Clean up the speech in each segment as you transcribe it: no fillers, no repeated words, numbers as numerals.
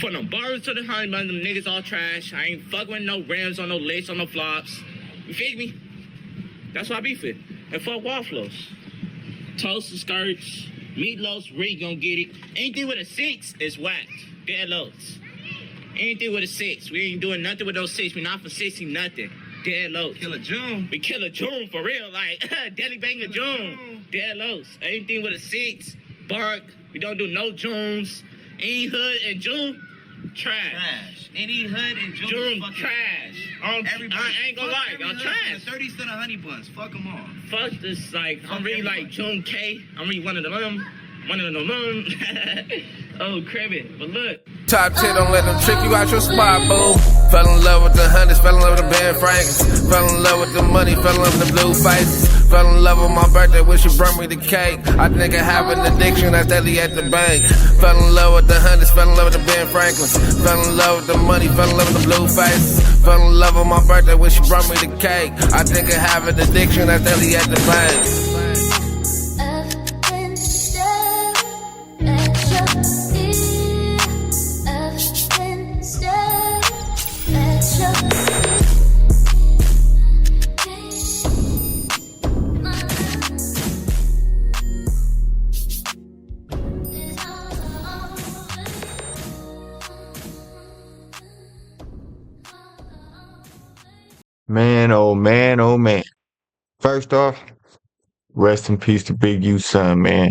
From them bars to the honey buns, them niggas all trash. I ain't fucking with no rims on no lace on no flops. You feel me? That's what I beef with. And fuck waffles. Toast and skirts. Meatloaf's really gonna get it. Anything with a 6 is whacked. Dead loads. Anything with a 6. We ain't doing nothing with those 6. We not for 60 nothing. Dead loads. Kill a June. We kill a June for real. Like, Deli Banger June. Dead loads. Anything with a 6. Bark. We don't do no Junes. Any hood and June. Trash. Any hood and June trash. Everybody. I ain't gonna lie. Y'all trash. 30 cent of honey buns. Fuck them all. Fuck this, like, I'm really like June K. I'm really one of them. Oh, cribbing. But look. Top 10, don't let them trick you out your spot, boo. Fell in love with the hundreds, fell in love with the Ben Frankens. Fell in love with the money, fell in love with the blue faces. Fell in love with my birthday when she brought me the cake. I think I have an addiction that's daily at the bank. Fell in love with the hundreds, fell in love with the Ben Frankens. Fell in love with the money, fell in love with the blue faces. Fell in love with my birthday when she brought me the cake. I think I have an addiction that's daily at the bank. Man, oh man, oh man. First off, rest in peace to Big U's son, man.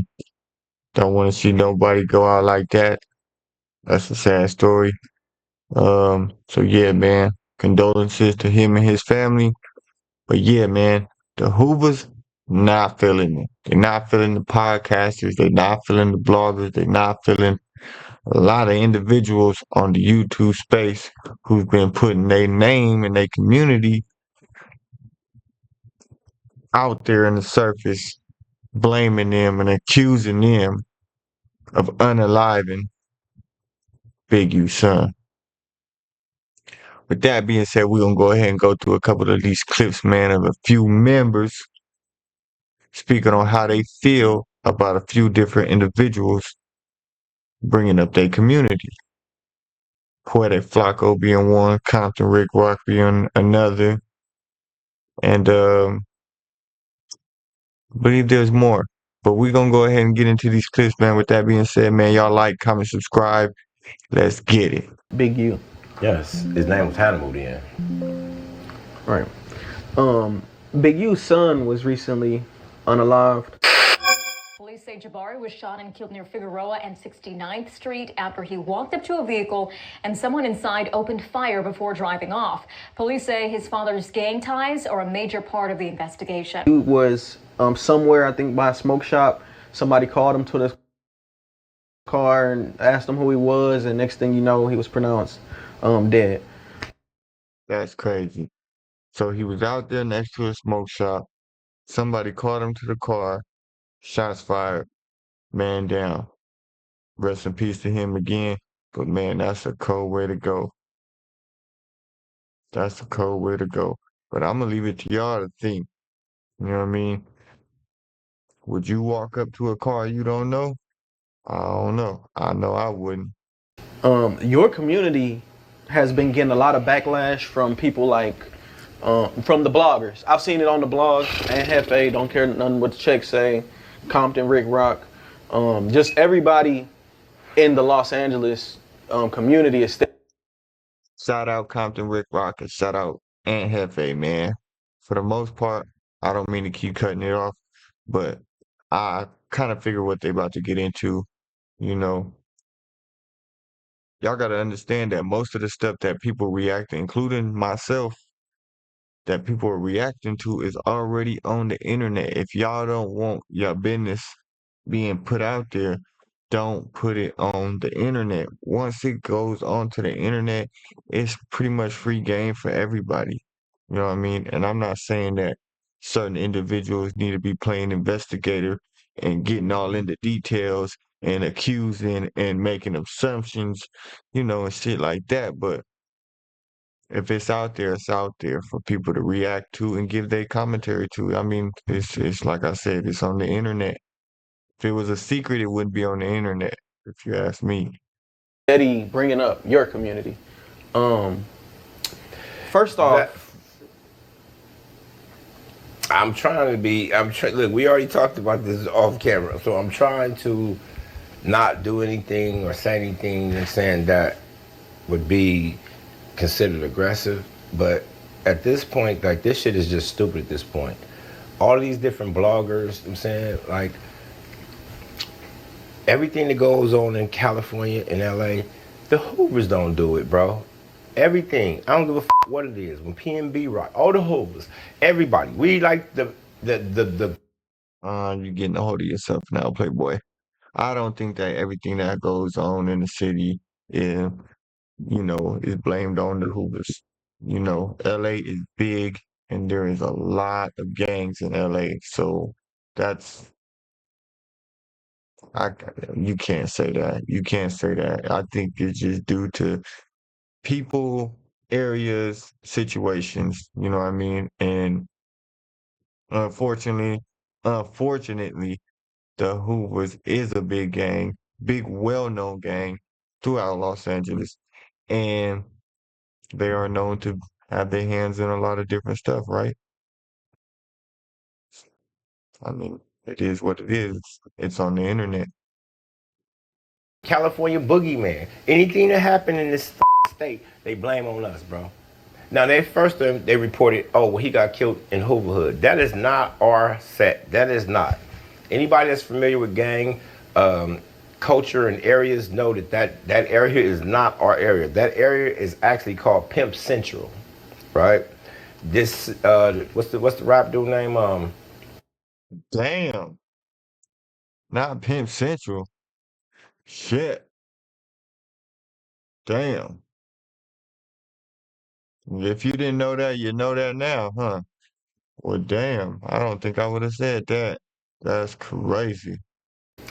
Don't want to see nobody go out like that. That's a sad story. So yeah, man. Condolences to him and his family. But yeah, man, the Hoovers not feeling it. They're not feeling the podcasters. They're not feeling the bloggers. They're not feeling a lot of individuals on the YouTube space who've been putting their name and their community out there in the surface, blaming them and accusing them of unaliving Big U's son. With that being said, we're going to go ahead and go through a couple of these clips, man, of a few members speaking on how they feel about a few different individuals bringing up their community. Poetik Flakko being one, Compton Rick Rock being another, and I believe there's more. But we're going to go ahead and get into these clips, man. With that being said, man, y'all like, comment, subscribe. Let's get it. Big U. Yes, his name was Hannibal then. Right. Big U's son was recently unalived. Police say Jabari was shot and killed near Figueroa and 69th Street after he walked up to a vehicle and someone inside opened fire before driving off. Police say his father's gang ties are a major part of the investigation. He was somewhere, I think, by a smoke shop. Somebody called him to the car and asked him who he was, and next thing you know, he was pronounced dead. That's crazy. So he was out there next to a smoke shop. Somebody called him to the car. Shots fired. Man down. Rest in peace to him again. But man, that's a cold way to go. That's a cold way to go. But I'm going to leave it to y'all to think. You know what I mean? Would you walk up to a car you don't know? I don't know. I know I wouldn't. Your community has been getting a lot of backlash from people like, from the bloggers. I've seen it on the blog. And Hefe, don't care nothing what the checks say. Compton, Rick Rock. Just everybody in the Los Angeles community is still. Shout out Compton, Rick Rock, and shout out Aunt Hefe, man. For the most part, I don't mean to keep cutting it off, but I kind of figure what they about to get into. You know, y'all got to understand that most of the stuff that people react, including myself, that people are reacting to is already on the internet. If y'all don't want your business being put out there, don't put it on the internet. Once it goes onto the internet, it's pretty much free game for everybody. You know what I mean? And I'm not saying that certain individuals need to be playing investigator and getting all into details and accusing and making assumptions, you know, and shit like that. But if it's out there, it's out there for people to react to and give their commentary to. I mean, it's like I said, it's on the internet. If it was a secret, it wouldn't be on the internet, if you ask me. steady bringing up your community. First off, I'm trying to be. Look, we already talked about this off camera, so I'm trying to not do anything or say anything and saying that would be considered aggressive. But at this point, like, this shit is just stupid at this point. All of these different bloggers, I'm saying, like, everything that goes on in California and LA, the Hoovers don't do it, bro. Everything. I don't give a f what it is. When PNB rock, all the Hoovers, everybody. We like the. You're getting a hold of yourself now, Playboy. I don't think that everything that goes on in the city is, is blamed on the Hoovers. LA is big and there is a lot of gangs in LA. So that's, you can't say that. You can't say that. I think it's just due to people, areas, situations, you know what I mean? And unfortunately, unfortunately, the Hoovers is a big gang, big, well-known gang throughout Los Angeles, and they are known to have their hands in a lot of different stuff, right? I mean, it is what it is. It's on the internet. California boogeyman. Anything that happened in this state, they blame on us, bro. Now, they reported, oh, well, he got killed in Hoover Hood. That is not our set. That is not. Anybody that's familiar with gang culture and areas know that area is not our area. That area is actually called Pimp Central, right? This, what's the rap dude name? Damn, not Pimp Central. Shit. Damn. If you didn't know that, you know that now, huh? Well, damn. I don't think I would have said that. That's crazy.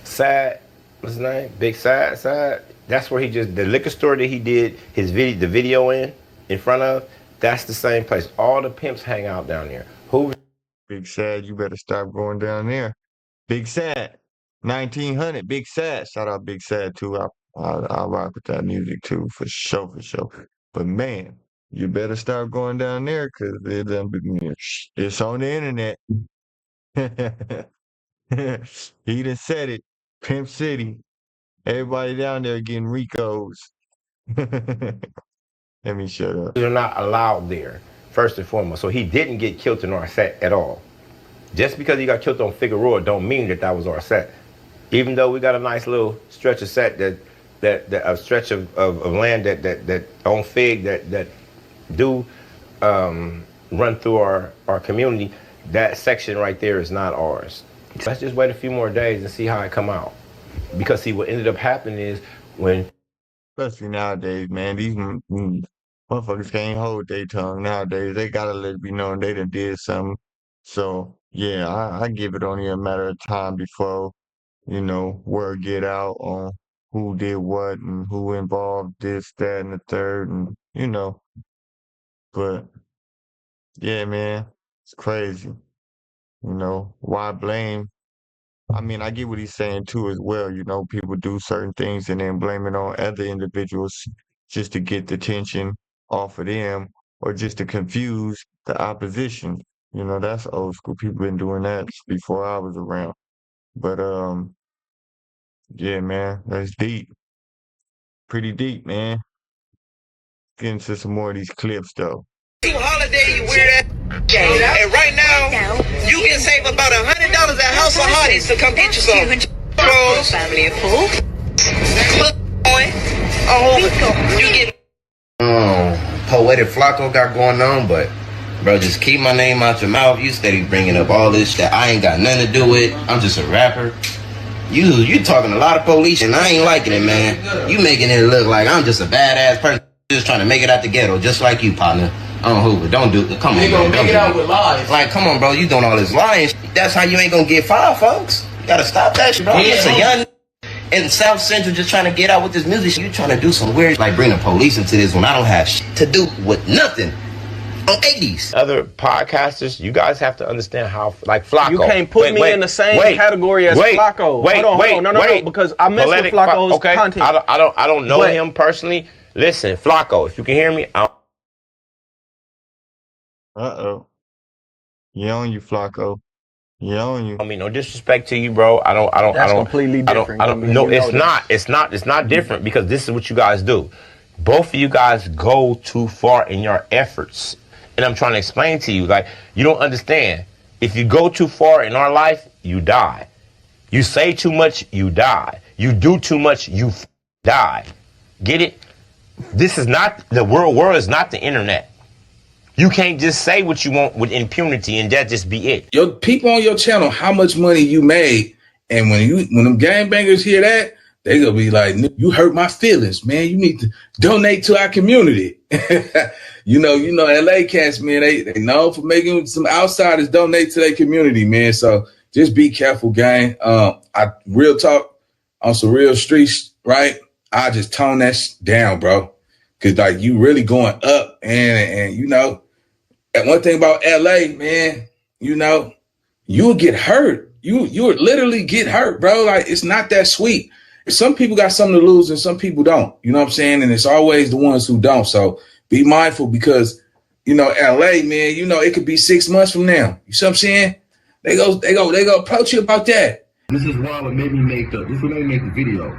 Sad, what's his name? Big Sad. That's where the liquor store that he did the video in front of, that's the same place. All the pimps hang out down there. Hoover. Big Sad, you better stop going down there. Big Sad, 1900, Big Sad. Shout out Big Sad too. I rock with that music too, for sure, for sure. But man, you better stop going down there because it's on the internet. He done said it. Pimp City. Everybody down there getting Ricos. Let me shut up. They're not allowed there, first and foremost. So he didn't get killed in our set at all. Just because he got killed on Figueroa don't mean that was our set. Even though we got a nice little stretch of set that a stretch of land that on Fig that do run through our community, that section right there is not ours. Let's just wait a few more days and see how it come out. Because see, what ended up happening is when, especially nowadays, man, these motherfuckers can't hold their tongue nowadays. They gotta let it be known they done did something. So yeah, I give it only a matter of time before, word get out on who did what and who involved this, that, and the third, and but yeah, man, it's crazy. Why blame? I mean, I get what he's saying too as well. People do certain things and then blame it on other individuals just to get the tension off of them or just to confuse the opposition. That's old school. People been doing that before I was around. But yeah, man, that's deep. Pretty deep, man. Get into some more of these clips though. Holiday, you weird ass. And right now, you can save about $100 at House of Hotties to come get you some. Family of four. You get. Poetik Flakko got going on, but bro, just keep my name out your mouth. You steady bringing up all this that I ain't got nothing to do with. I'm just a rapper. You talking a lot of police, and I ain't liking it, man. You making it look like I'm just a badass person, just trying to make it out the ghetto, just like you, partner. Hoover, don't do it. Come on, bro. Make it out with lies. Like, come on, bro. You doing all this lying. That's how you ain't gonna get fired, folks. You gotta stop that shit, bro. It's a young in South Central just trying to get out with this music. You trying to do some weird, like bring the police into this when I don't have shit to do with nothing. on 80s. Other podcasters, you guys have to understand how, like Flakko. You can't put me in the same category as Flakko. Hold on, no, because I mess with Flakko's content. I don't know him personally. Listen, Flakko, if you can hear me, Yeah, on you, Flakko. Yeah, on you. I mean, no disrespect to you, bro. That's completely different. No, it's not. It's not different because this is what you guys do. Both of you guys go too far in your efforts. And I'm trying to explain to you, like, you don't understand. If you go too far in our life, you die. You say too much, you die. You do too much, you die. Get it? This is not, the world is not the internet. You can't just say what you want with impunity and that just be it. Your people on your channel, how much money you made, and when them gangbangers hear that, they gonna be like, you hurt my feelings, man. You need to donate to our community. You know, LA cats, man, they know for making some outsiders donate to their community, man. So just be careful, gang. I real talk on some real streets, right? I just tone that down, bro. Cause like you really going up, and you know, and one thing about LA, man, you know, you'll get hurt. You would literally get hurt, bro. Like it's not that sweet. Some people got something to lose and some people don't. You know what I'm saying? And it's always the ones who don't. So be mindful because, you know, LA, man, you know, it could be 6 months from now. You see what I'm saying? They go approach you about that. This is why what made me make the video.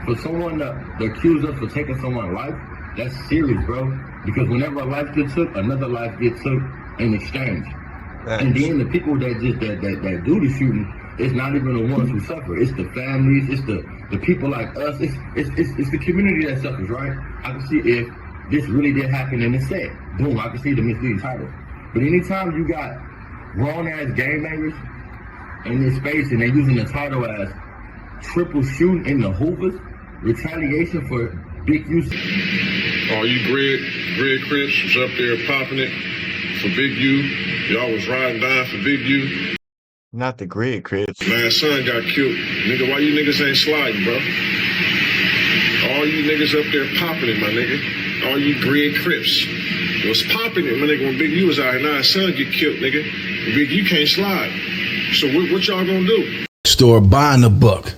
For someone to accuse us of taking someone's life, that's serious, bro. Because whenever a life gets took, another life gets took in exchange. And then the people that do the shooting, it's not even the ones who suffer. It's the families, it's the people like us, it's the community that suffers, right? I can see if this really did happen in the set. Boom, I can see the misleading title. But anytime you got grown-ass gangbangers in this space and they're using the title as triple shooting in the Hoovers, retaliation for big use. All you Grid Crips was up there popping it for Big U. Y'all was riding down for Big U. Not the Grid Crips. My son got killed. Nigga, why you niggas ain't sliding, bro? All you niggas up there popping it, my nigga. All you Grid Crips was popping it, my nigga, when Big U was out here. Now his son get killed, nigga. And Big U can't slide. So what y'all gonna do? Store buying a book.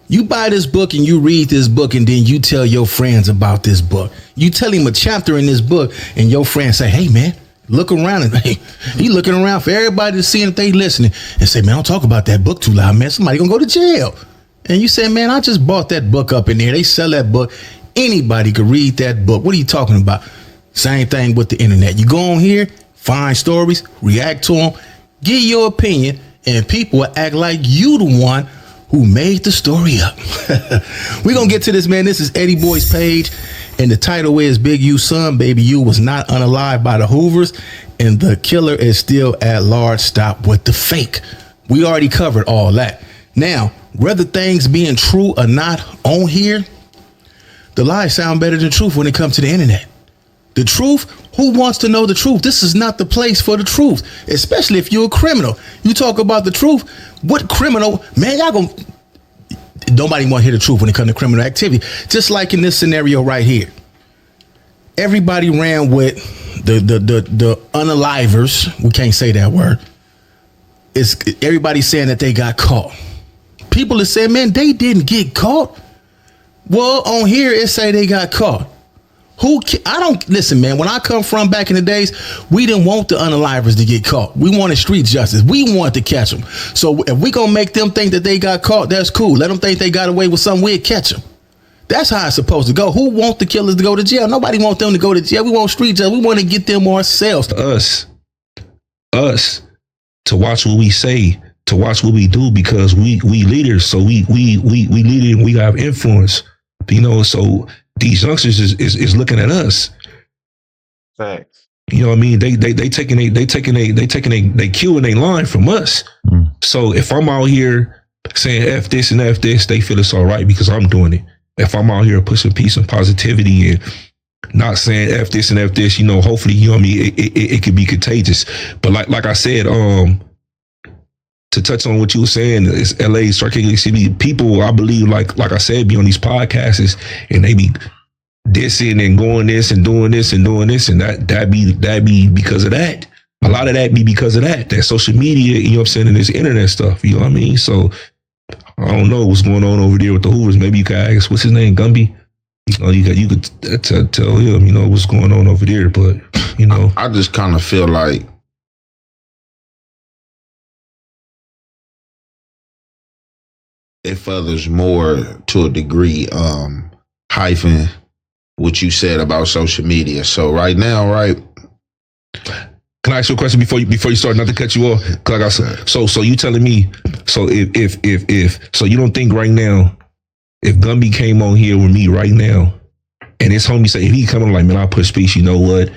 You buy this book and you read this book and then you tell your friends about this book. You tell him a chapter in this book and your friends say, hey, man, look around. And hey, he looking around for everybody to see if they listening and say, man, don't talk about that book too loud, man. Somebody gonna go to jail. And you say, man, I just bought that book up in there. They sell that book. Anybody could read that book. What are you talking about? Same thing with the internet. You go on here, find stories, react to them, give your opinion, and people will act like you the one who made the story up. We're going to get to this, man. This is Eddie Boy's page, and the title is Big U's son, Baby U, was not unalived by the Hoovers, and the killer is still at large. Stop with the fake. We already covered all that. Now, whether things being true or not on here, the lies sound better than truth when it comes to the internet. The truth, who wants to know the truth? This is not the place for the truth, especially if you're a criminal. You talk about the truth. What criminal, man, nobody want to hear the truth when it comes to criminal activity. Just like in this scenario right here. Everybody ran with the unalivers. We can't say that word. Everybody's saying that they got caught. People are saying, man, they didn't get caught. Well, on here, it say they got caught. I don't listen, man. When I come from back in the days, we didn't want the unalivers to get caught. We wanted street justice. We wanted to catch them. So if we gonna make them think that they got caught, that's cool. Let them think they got away with something, we'll catch them. That's how it's supposed to go. Who want the killers to go to jail? Nobody want them to go to jail. We want street justice. We want to get them ourselves. Us to watch what we say, to watch what we do, because we leaders. So we lead and we have influence. You know, so these youngsters is looking at us. Facts. You know what I mean? They killing they line from us. So if I'm out here saying F this and F this, they feel it's all right because I'm doing it. If I'm out here pushing peace and positivity and not saying F this and F this, you know, hopefully, you know what I mean, it could be contagious. But like I said, to touch on what you were saying, it's LA, Sarkansas City people, I believe, like I said, be on these podcasts and they be dissing and going this and doing this and doing this, and that be because of that. A lot of that be because of that social media, you know what I'm saying, and this internet stuff, you know what I mean? So I don't know what's going on over there with the Hoovers. Maybe you could ask, what's his name, Gumby? You know, you could tell him, you know, what's going on over there. But, you know. I just kind of feel like if others more to a degree, hyphen what you said about social media. So right now, right? Can I ask you a question before you start? Not to cut you off. So you telling me? So if so, you don't think right now, if Gumby came on here with me right now, and his homie say, if he come on like, man, I'll push speech. You know what?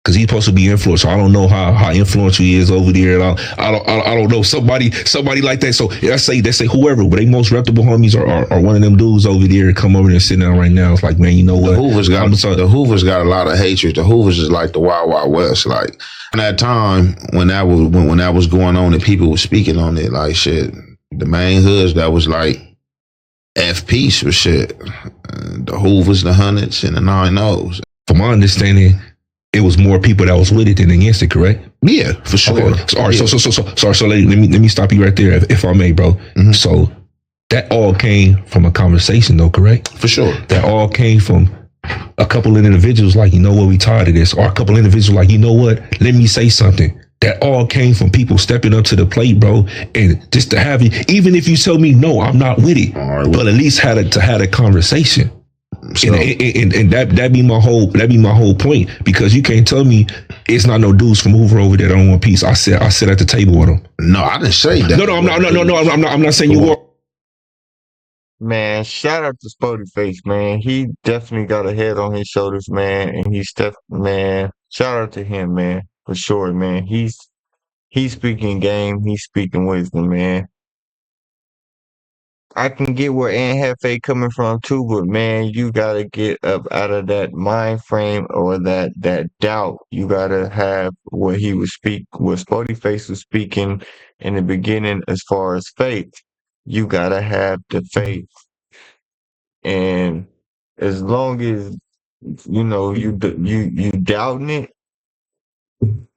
Because he's supposed to be influenced. So I don't know how influential he is over there. And I don't know somebody like that. So they say whoever, but they most reputable homies are one of them dudes over there. Come over there and sit down right now. It's like, man, you know what? The Hoovers got a lot of hatred. The Hoovers is like the Wild Wild West. Like in that time when that was going on and people were speaking on it, like shit. The main hoods that was like F peace for shit. The Hoovers, the Hundreds, and the 9-0s. From my understanding, it was more people that was with it than against it, correct? Yeah, for sure. Okay. So, all right, so let me stop you right there, if I may, bro. Mm-hmm. So that all came from a conversation, though, correct? For sure. That all came from a couple of individuals like, you know what, we tired of this, or a couple of individuals like, you know what, let me say something. That all came from people stepping up to the plate, bro, and just to have it. Even if you tell me no, I'm not with it, right, but at least had a conversation. So, and that be my whole point, because you can't tell me it's not no dudes from Hoover over there that don't want peace. I sit at the table with them. No, I didn't say that. I'm not saying you are. Man, shout out to Poetik, man. He definitely got a head on his shoulders, man, and man. Shout out to him, man, for sure, man. He's speaking game. He's speaking wisdom, man. I can get where Anne Hefe coming from too, but man, you gotta get up out of that mind frame or that doubt. You gotta have what Poetik was speaking in the beginning as far as faith. You gotta have the faith, and as long as you know you doubting it,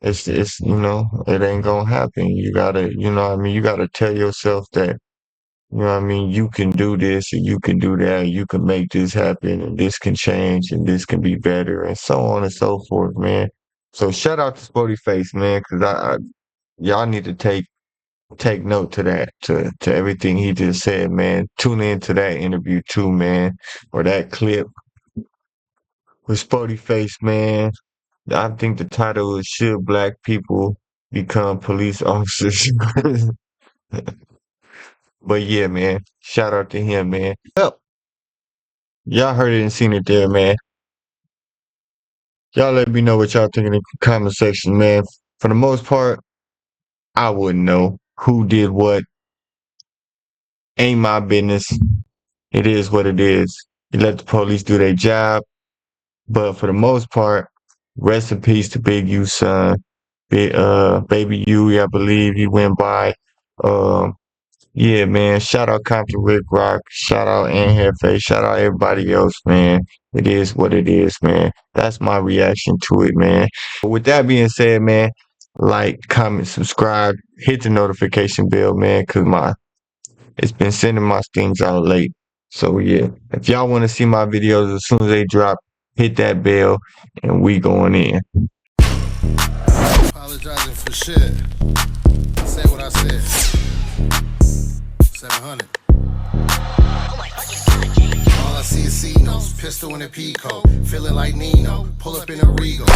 it's it ain't gonna happen. You gotta you gotta tell yourself that. You know what I mean? You can do this and you can do that. You can make this happen and this can change and this can be better and so on and so forth, man. So shout out to Poetik, man, because y'all need to take note to that, to everything he just said, man. Tune into that interview too, man, or that clip with Poetik, man. I think the title is "Should Black People Become Police Officers?" But yeah, man, shout out to him, man. Well, y'all heard it and seen it there, man. Y'all let me know what y'all think in the comment section, man. For the most part, I wouldn't know who did what. Ain't my business. It is what it is. You let the police do their job. But for the most part, rest in peace to Big U's son. Baby U, I believe he went by. Yeah, man. Shout out Compton Rick Rock. Shout out Anne Hefe. Shout out everybody else, man. It is what it is, man. That's my reaction to it, man. But with that being said, man, like, comment, subscribe, hit the notification bell, man, because it's been sending my stings out late. So yeah, if y'all want to see my videos as soon as they drop, hit that bell and we going in. Apologizing for shit. Say what I said. 700. All I see is C-notes, pistol in a Pico, feeling like Nino, pull up in a Regal.